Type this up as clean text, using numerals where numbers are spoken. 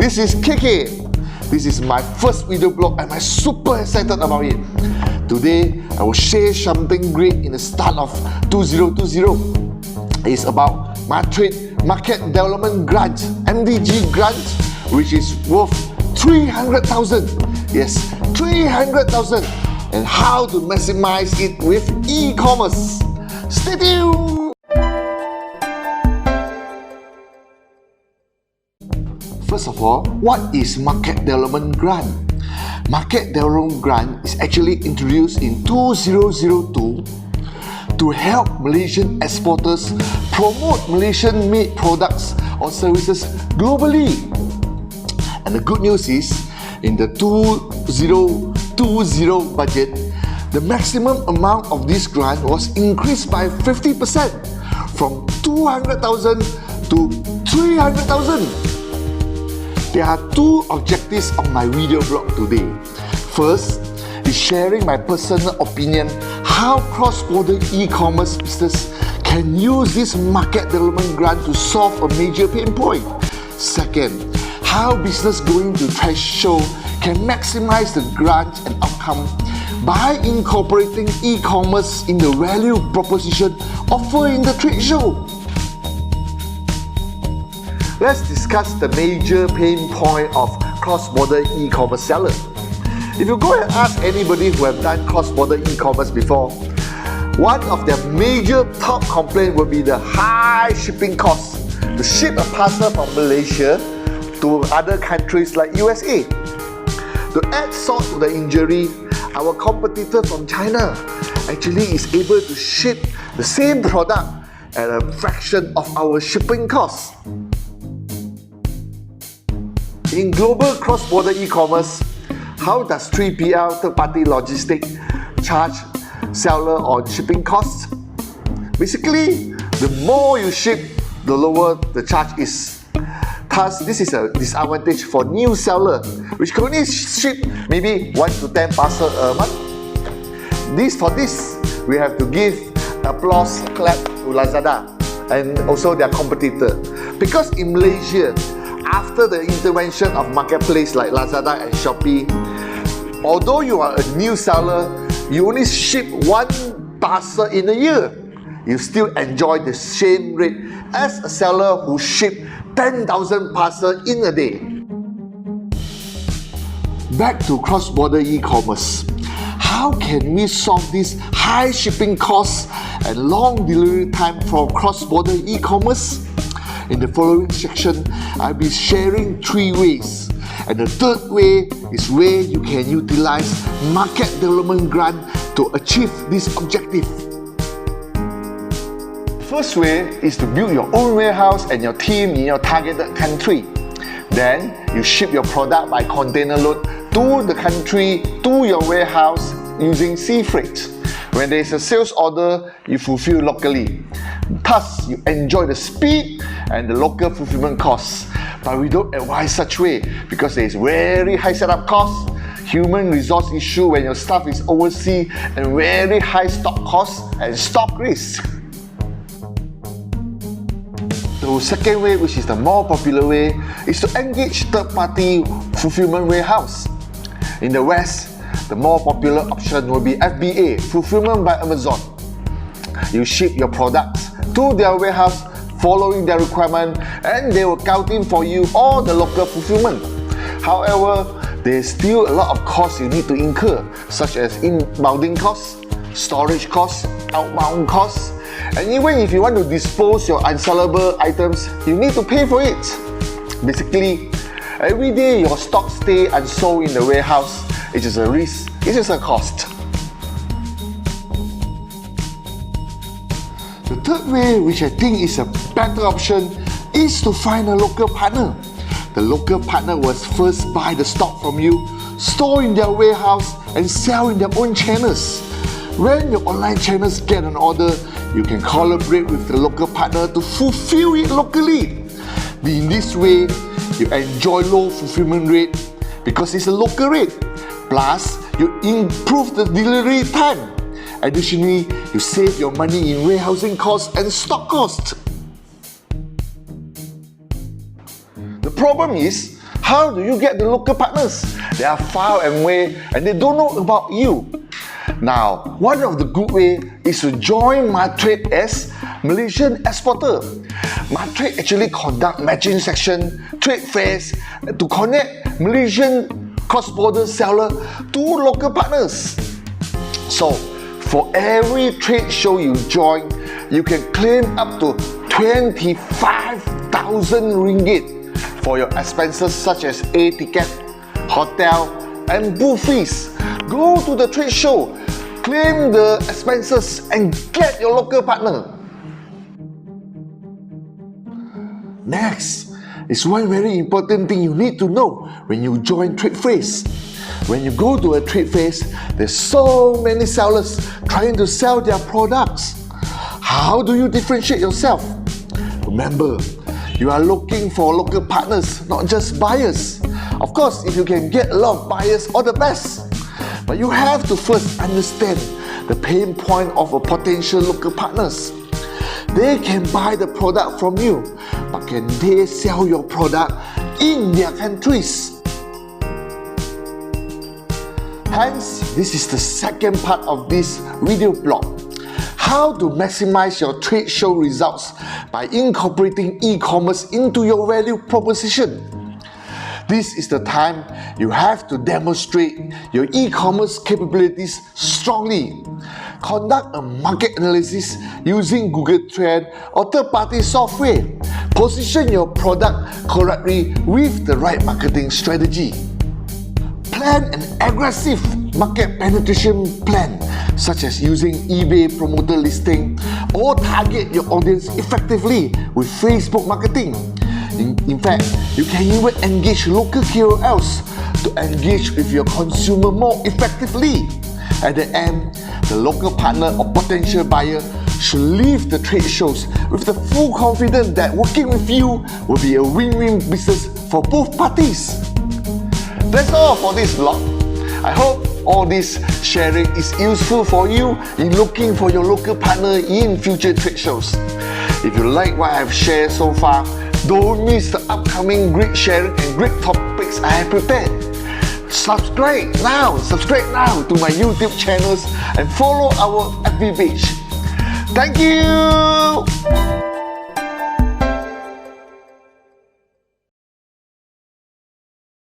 This is KK. This is my first video blog and I'm super excited about it. Today, I will share something great in the start of 2020. It's about Matrade Market Development Grant, MDG grant, which is worth 300,000. Yes, 300,000. And how to maximize it with e-commerce. Stay tuned! First of all, what is Market Development Grant? Market Development Grant is actually introduced in 2002 to help Malaysian exporters promote Malaysian-made products or services globally. And the good news is, in the 2020 budget, the maximum amount of this grant was increased by 50% from 200,000 to 300,000. There are two objectives of my video blog today. First is sharing my personal opinion how cross-border e-commerce business can use this market development grant to solve a major pain point. Second, how business going to trade show can maximize the grant and outcome by incorporating e-commerce in the value proposition offered in the trade show. Let's discuss the major pain point of cross-border e-commerce sellers. If you go and ask anybody who have done cross-border e-commerce before, one of their major top complaints will be the high shipping costs to ship a parcel from Malaysia to other countries like USA. To add salt to the injury, our competitor from China actually is able to ship the same product at a fraction of our shipping costs. In global cross-border e-commerce, how does 3PL, third-party logistics, charge seller on shipping costs? Basically, the more you ship, the lower the charge is. Thus, this is a disadvantage for new seller, which can only ship maybe 1 to 10 parcels a month. For this, we have to give applause clap to Lazada and also their competitor. Because in Malaysia, after the intervention of marketplace like Lazada and Shopee, although you are a new seller, you only ship 1 parcel in a year, you still enjoy the same rate as a seller who ship 10,000 parcels in a day. Back to cross-border e-commerce. How can we solve these high shipping costs and long delivery time for cross-border e-commerce? In the following section, I'll be sharing 3 ways. And the third way is where you can utilize Market Development Grant to achieve this objective. First way is to build your own warehouse and your team in your targeted country. Then, you ship your product by container load to the country, to your warehouse using sea freight. When there is a sales order, you fulfill locally. Thus, you enjoy the speed and the local fulfillment costs. But we don't advise such way because there is very high setup costs, human resource issue when your staff is overseas, and very high stock costs and stock risk. The second way, which is the more popular way, is to engage third-party fulfillment warehouse. In the West, the more popular option will be FBA, Fulfillment by Amazon. You ship your products to their warehouse following their requirement, and they will count in for you all the local fulfillment. However, there's still a lot of costs you need to incur, such as inbounding costs, storage costs, outbound costs, and even if you want to dispose your unsellable items, you need to pay for it. Basically, every day your stock stay unsold in the warehouse, it is a risk, it is a cost. The third way, which I think is a better option, is to find a local partner. The local partner will first buy the stock from you, store in their warehouse, and sell in their own channels. When your online channels get an order, you can collaborate with the local partner to fulfill it locally. In this way, you enjoy low fulfillment rate because it's a local rate. Plus, you improve the delivery time. Additionally, you save your money in warehousing costs and stock costs. The problem is, How do you get the local partners? They are far and away and they don't know about you. Now, one of the good way is to join Matrade as Malaysian exporter. Matrade actually conduct matching section, trade fairs to connect Malaysian cross-border seller to local partners. So, for every trade show you join, you can claim up to 25,000 ringgit for your expenses such as air ticket, hotel, and booth fees. Go to the trade show, claim the expenses, and get your local partner. Next is one very important thing you need to know when you join trade fairs. When you go to a trade fair, there's so many sellers trying to sell their products. How do you differentiate yourself? Remember, you are looking for local partners, not just buyers. Of course, if you can get a lot of buyers, all the best. But you have to first understand the pain point of a potential local partners. They can buy the product from you, but can they sell your product in their countries? Hence, this is the second part of this video blog. How to maximize your trade show results by incorporating e-commerce into your value proposition. This is the time you have to demonstrate your e-commerce capabilities strongly. Conduct a market analysis using Google Trend or third-party software. Position your product correctly with the right marketing strategy. Plan an aggressive market penetration plan, such as using eBay promoter listing or target your audience effectively with Facebook marketing. In fact, you can even engage local KOLs to engage with your consumer more effectively. At the end, the local partner or potential buyer should leave the trade shows with the full confidence that working with you will be a win-win business for both parties. That's all for this vlog. I hope all this sharing is useful for you in looking for your local partner in future trade shows. If you like what I've shared so far, don't miss the upcoming great sharing and great topics I have prepared. Subscribe now to my YouTube channels and follow our FB page. Thank you!